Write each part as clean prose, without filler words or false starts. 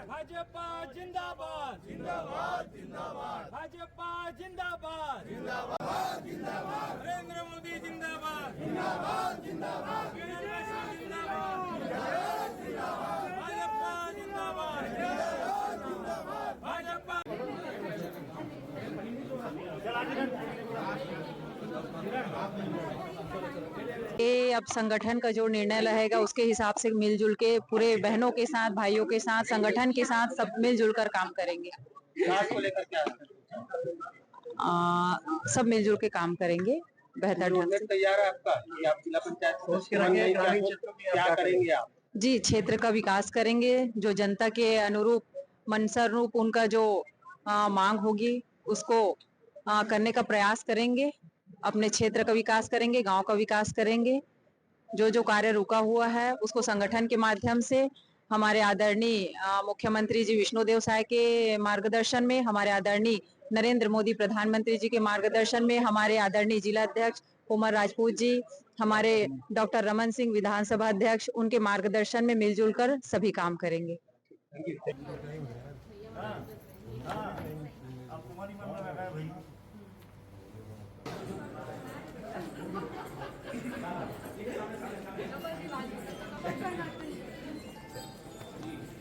भाजपा जिंदाबाद जिंदाबाद जिंदाबाद भाजपा जिंदाबाद जिंदाबाद जिंदाबाद नरेंद्र मोदी जिंदाबाद जिंदाबाद जिंदाबाद जिंदाबाद भाजपा जिंदाबाद जिंदाबाद भाजपा ये अब संगठन का जो निर्णय रहेगा उसके हिसाब से मिलजुल के पूरे बहनों के साथ, भाइयों के साथ, संगठन के साथ सब मिलजुल कर काम करेंगे। विकास को लेकर क्या सब मिलजुल के काम करेंगे बेहतर ढंग से। तैयार है आपका कि आप जिला पंचायत क्या करेंगे आप? जी, क्षेत्र का विकास करेंगे, जो जनता के अनुरूप मनसा रूप उनका जो मांग होगी उसको करने का प्रयास करेंगे। अपने क्षेत्र का विकास करेंगे, गांव का विकास करेंगे। जो जो कार्य रुका हुआ है उसको संगठन के माध्यम से हमारे आदरणीय मुख्यमंत्री जी विष्णुदेव साय के मार्गदर्शन में, हमारे आदरणीय नरेंद्र मोदी प्रधानमंत्री जी के मार्गदर्शन में, हमारे आदरणीय जिला अध्यक्ष उमर राजपूत जी, हमारे डॉक्टर रमन सिंह विधानसभा अध्यक्ष, उनके मार्गदर्शन में मिलजुल कर सभी काम करेंगे।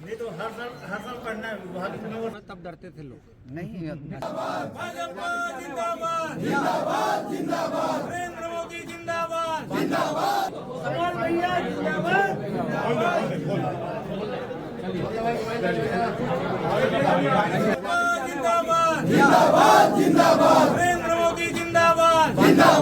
नहीं तो हर साल पढ़ना है तब डरते थे लोग। नहीं भाजपा जिंदाबाद जिंदाबाद जिंदाबाद नरेंद्र मोदी जिंदाबाद जिंदाबाद सवाल भैया जिंदाबाद जिंदाबाद जिंदाबाद जिंदाबाद नरेंद्र मोदी जिंदाबाद जिंदाबाद